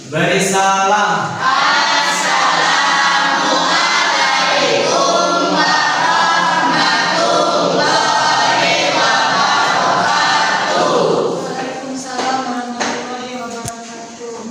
Beri salam. Assalamualaikum warahmatullahi wabarakatuh. Waalaikumsalam warahmatullahi wabarakatuh.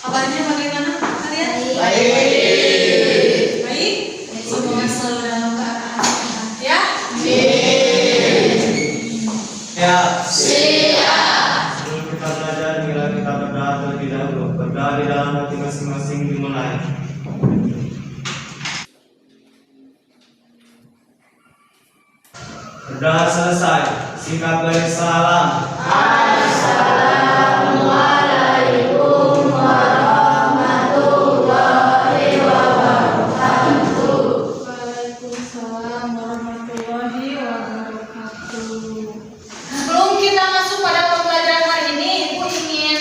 Kabarnya bagaimana kalian? Baik. Baik? Semoga selalu dalam keadaan sehat ya. Ya. Siap. Sebelum kita belajar, marilah kita berdoa terlebih dahulu. Berdoa di dalam hati masing-masing dimulai. Berdoa selesai. Singkat beri salam. Assalamualaikum warahmatullahi wabarakatuh. Waalaikumsalam warahmatullahi wabarakatuh. Sebelum kita masuk pada pembelajaran hari ini, Ibu ingin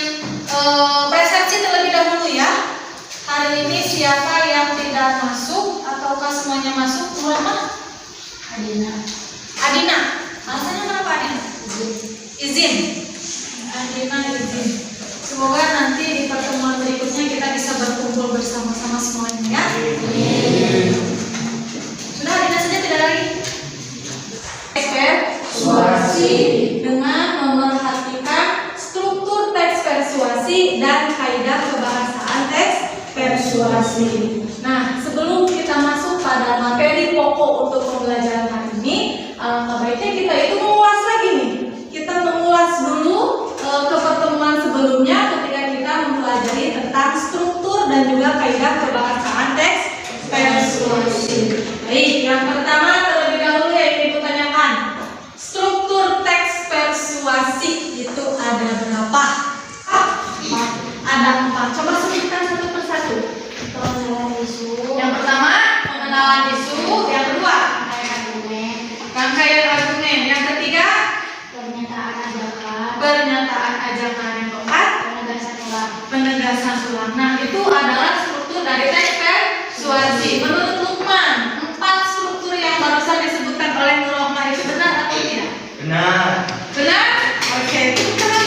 persepsi terlebih dahulu ya. Hari ini siapa yang tidak masuk ataukah semuanya masuk? Berapa? Adina. Adina. Alasannya kenapa Adina? Izin. Adina izin. Semoga nanti di pertemuan berikutnya kita bisa berkumpul bersama-sama semuanya ya. Sudah Adina saja tidak lagi. Persuasi dengan memerhatikan struktur teks persuasi dan kaidah kebahasaan teks persuasi. Nah, sebelum kita masuk pada materi pokok untuk pembelajaran hari ini, alangkah baiknya kita itu mengulas lagi nih. Kita mengulas dulu ke pertemuan sebelumnya ketika kita mempelajari tentang struktur dan juga kaidah kebahasaan teks persuasi. Baik, yang pertama terlebih dahulu yang Ibu tanyakan, struktur teks persuasi itu ada berapa? Ada 4. Coba sebutkan satu persatu. Pengenalan isu. Yang pertama, pengenalan isu. Yang kedua, rangkaian argumen. Yang ketiga, Pernyataan ajakan. pernyataan ajakan. Yang keempat, Penegasan ulang. penegasan ulang. Nah, itu adalah struktur dari teks persuasi. Menurut Lukman, 4 struktur yang barusan disebutkan oleh Nur Rohmah itu benar atau tidak? Benar. Benar? Oke, itu benar.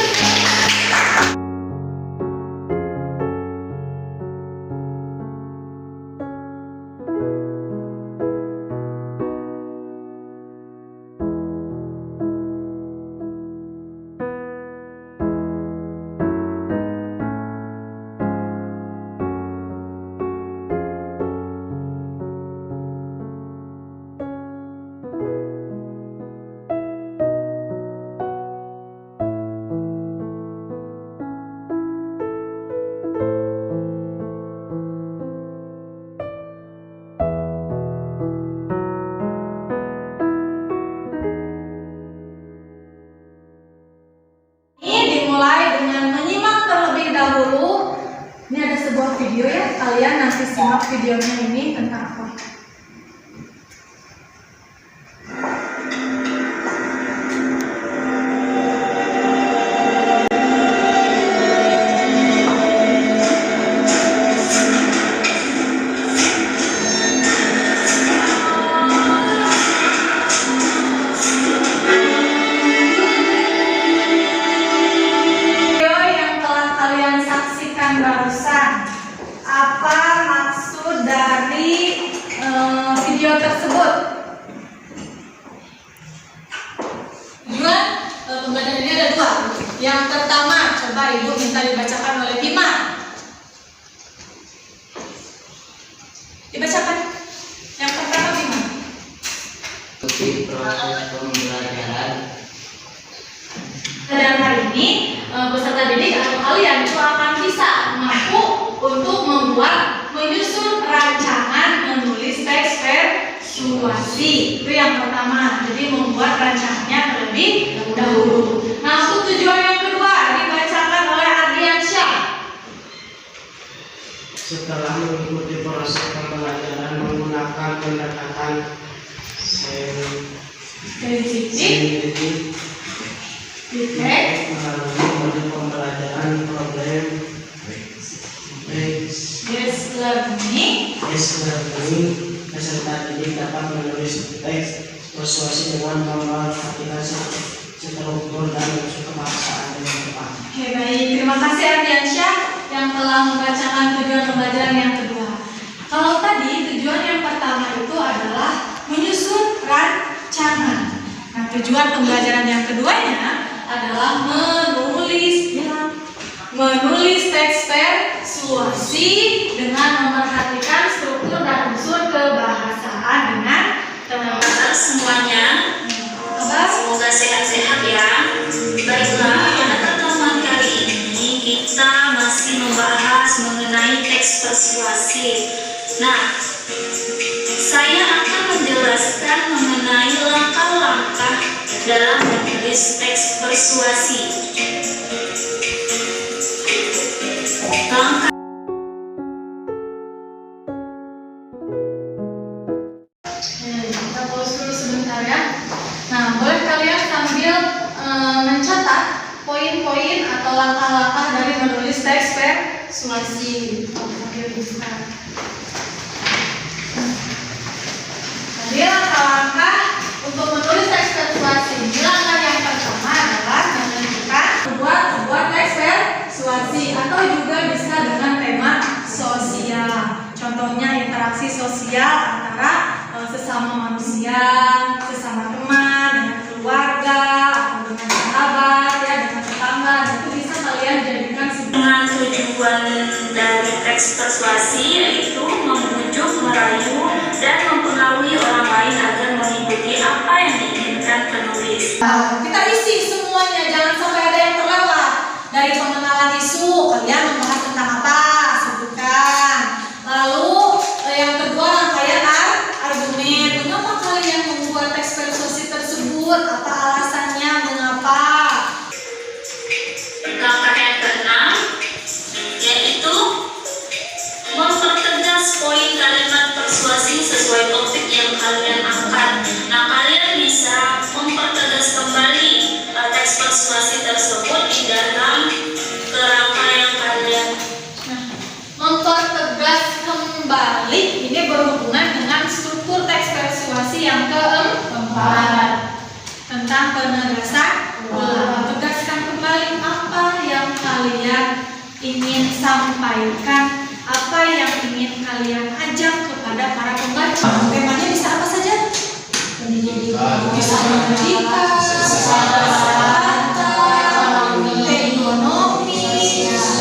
Ini dimulai dengan menyimak terlebih dahulu. Ini ada sebuah video ya, kalian nanti simak videonya ini tentang apa? Video yang telah kalian saksikan barusan, apa maksud dari video tersebut? Tujuan pembelajaran ini ada 2. Yang pertama, coba Ibu minta dibacakan oleh Bima. Dibacakan. Yang pertama Bima. Mengikuti proses pembelajaran. Dan hari ini peserta didik atau kalian itu akan bisa mampu untuk membuat menyusun rancangan menulis teks persuasi. Itu yang pertama. Jadi membuat rancangannya terlebih dahulu. Nah, untuk tujuan yang kedua dibacakan oleh Ardiansyah. Setelah mengikuti proses pembelajaran menggunakan pendekatan Sensitif, titik, melalui modul pembelajaran problem based learning. Peserta didik dapat menulis teks persuasi dengan memperhatikan struktur dan unsur kebahasaan dengan tepat. Oke, baik. Terima kasih Ardiansyah yang telah setelah membacakan tujuan pembelajaran yang kedua. Kalau tadi tujuan yang pertama itu adalah menyusun rancangan. Nah, tujuan pembelajaran yang keduanya adalah menulis teks persuasi dengan memerhatikan struktur dan unsur kebahasaan dengan Teman-teman semuanya, semoga sehat-sehat ya. Baiklah, pada pertemuan kali ini kita masih membahas mengenai teks persuasi. Nah, saya akan menjelaskan mengenai langkah-langkah dalam menulis teks persuasi. Langkah kita pause dulu sebentar ya. Nah, boleh kalian sambil mencatat poin-poin atau langkah-langkah dari menulis teks persuasi. Jadi langkah-langkah untuk menulis teks persuasi. Langkah yang pertama adalah menentukan sebuah teks persuasi atau juga bisa dengan tema sosial. Contohnya interaksi sosial antara sesama manusia, sesama teman, dengan keluarga, atau dengan sahabat, ya, dengan tetangga. Dan itu bisa kalian jadikan dengan tujuan dari teks persuasi yaitu membujuk, merayu, dan mempengaruhi orang lain agar mengikuti apa yang diinginkan penulis. Kita isi semuanya, jangan sampai ada yang terlewat. Dari pengenalan isu, kalian membahas tentang apa? Sebutkan. Lalu yang kedua rangkaian argumen. Mengapa kalian membuat teks persuasi tersebut? Apa alasannya? Mengapa? Langkah yang keenam yaitu mempertegas poin kalimat persuasi sesuai topik yang kalian angkat. Nah, kalian bisa mempertegas kembali teks persuasi tersebut di dalam kerangka yang kalian. Mempertegas kembali ini berhubungan dengan struktur teks persuasi yang keempat tentang penegasan ulang. Tegaskan kembali apa yang kalian ingin sampaikan, apa yang ingin kalian ajak kepada para pembaca. Temanya bisa apa saja? Bisa pendidikan, kesehatan, ekonomi,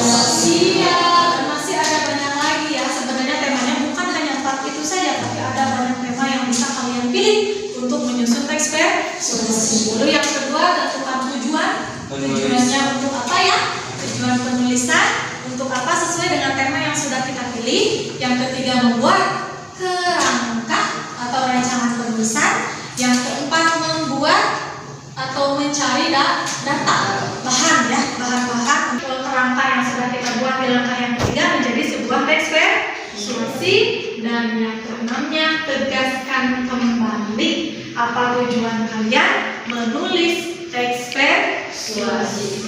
sosial, dan masih ada banyak lagi ya. Sebenarnya temanya bukan hanya 4 itu saja, tapi ada banyak tema yang bisa kalian pilih untuk menyusun teks persuasi. Lalu yang kedua, tentukan tujuan. Tujuannya untuk apa ya? Tujuan penulisan untuk apa sesuai dengan tema yang sudah kita pilih. Yang ketiga, membuat kerangka atau rancangan penulisan. Yang keempat, membuat atau mencari data bahan ya, bahan-bahan untuk kerangka yang sudah kita buat di langkah yang ketiga menjadi sebuah teks persuasi. Dan yang keenamnya, tegaskan kembali apa tujuan kalian menulis teks persuasi.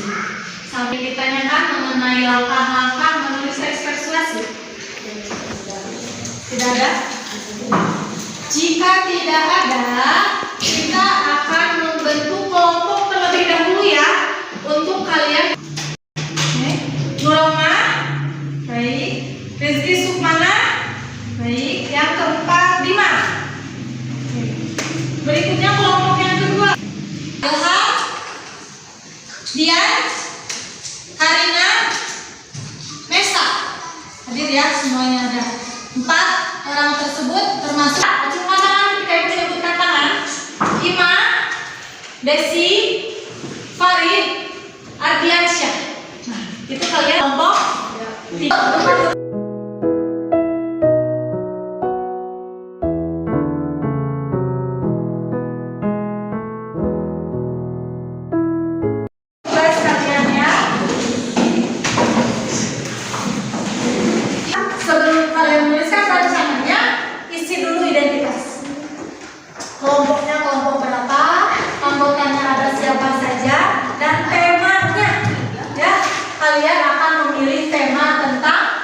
Sambil ditanyakan mengenai langkah-langkah menulis teks persuasi. Tidak ada? Jika tidak ada, kita akan membentuk kelompok terlebih dahulu ya untuk kalian. Nuroma, baik. Rizky Sukmana, baik. Yang keempat, Bima. Berikutnya kelompok yang kedua. Ilham, Dian, Karina, Nesa. Hadir ya, semuanya ada. 4 orang tersebut termasuk cuma tangan ketika ibu menyebutkan tangan. Ima, Desi, Farid, Ardiansyah. Nah, itu kalian kelompok 3. Sebelum kalian menuliskan rancangannya, isi dulu identitas. Kelompoknya kelompok berapa, anggotanya ada siapa saja, dan temanya. Ya, kalian akan memilih tema tentang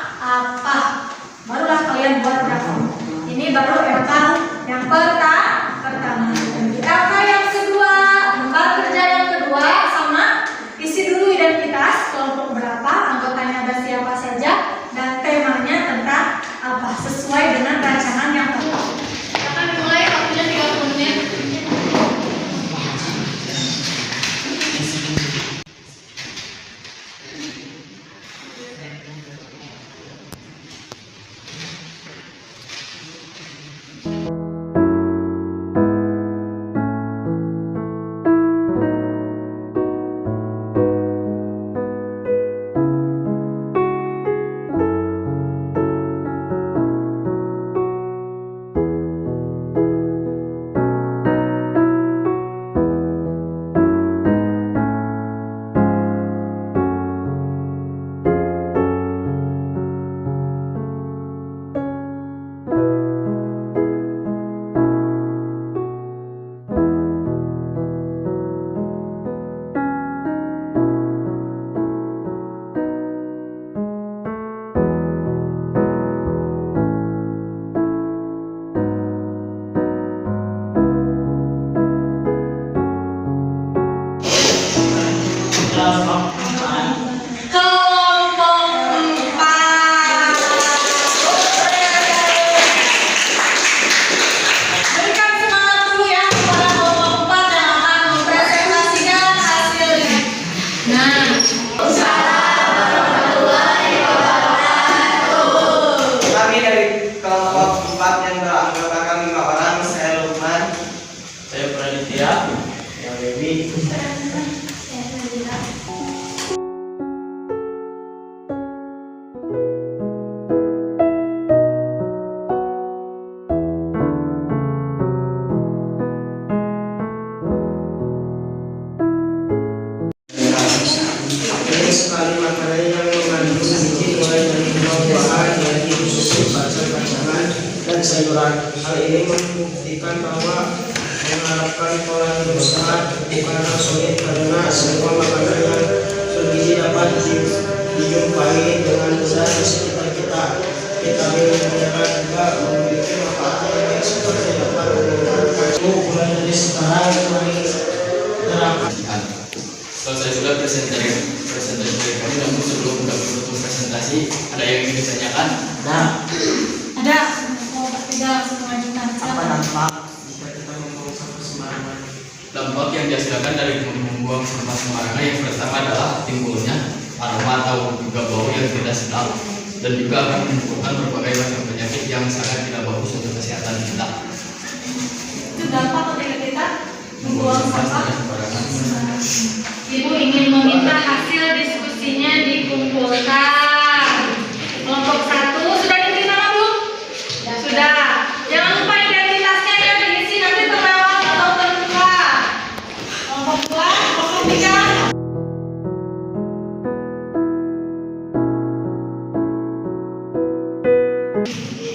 sayuran. Hal ini membuktikan bahwa mengharapkan pola hidup sehat bukanlah sulit karena semua makanan yang bergizi dapat dijumpai dengan mudah di sekitar kita. Vitamin mineral juga memiliki manfaat yang baik seperti dapat meningkatkan mulai dari sekarang mari terapkan. Selesai sudah presentasi dari kami, namun sebelum kami menutup presentasi, ada yang ingin ditanyakan? Ada. Mau tidak langsung mengajukan. Apa dampak jika kita membuang sampah sembarangan? Dampak yang dihasilkan dari membuang sampah sembarangan yang pertama adalah timbulnya aroma atau juga bau yang tidak sedap, dan juga akan menimbulkan berbagai macam penyakit yang sangat tidak bagus untuk kesehatan kita. Itu dampak ketika kita membuang sampah sembarangan. Ibu ingin meminta hasil diskusinya dikumpulkan. Kelompok 1 sudah diterima belum? Sudah. Jangan lupa identitasnya ya diisi, nanti terlewat atau terbuka. Kelompok 2, kelompok 3.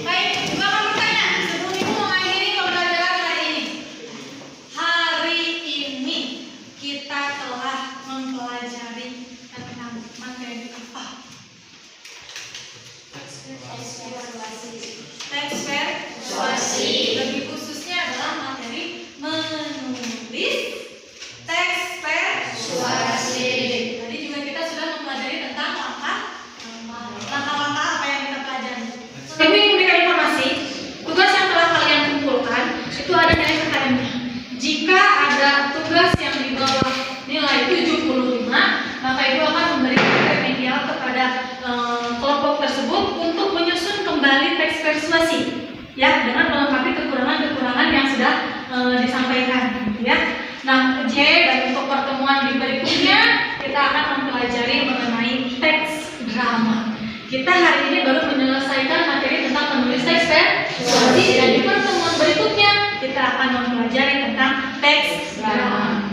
Baik, Ibu akan bertanya sebelum Ibu mengakhiri pembelajaran hari ini. Hari ini kita telah mempelajari tentang materi apa? Teks persuasi. Lebih khususnya adalah materi menulis teks persuasi. Tadi juga kita sudah mempelajari tentang langkah-langkah apa yang kita pelajari. Ibu ingin memberikan informasi, tugas yang telah kalian kumpulkan itu ada nilai KKM-nya. Jika ada tugas yang di bawah nilai 75, maka Ibu akan memberikan remedial kepada kelompok tersebut untuk menyusun kembali teks persuasi, ya, dengan melengkapi kekurangan-kekurangan yang sudah disampaikan, ya. Nah, dan untuk pertemuan di berikutnya kita akan mempelajari mengenai teks drama. Kita hari ini baru menyelesaikan materi tentang menulis teks persuasi, dan di pertemuan berikutnya kita akan mempelajari tentang teks drama.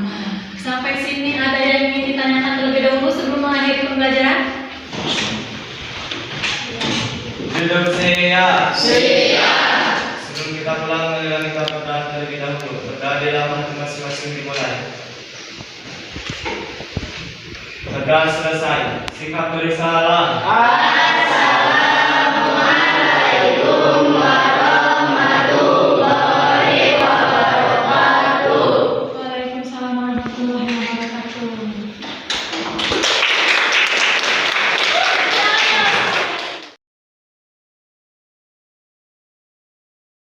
Sampai sini ada yang ingin ditanyakan terlebih dahulu sebelum mengakhiri pembelajaran? Hidup siap. Siap. Sebelum kita pulang, marilah kita berdoa terlebih dahulu. Berdoa di dalam hati masing-masing dimulai. Berdoa selesai. Sikap bersalah. Assalamualaikum warahmatullahi wabarakatuh. Waalaikumsalam warahmatullahi wabarakatuh.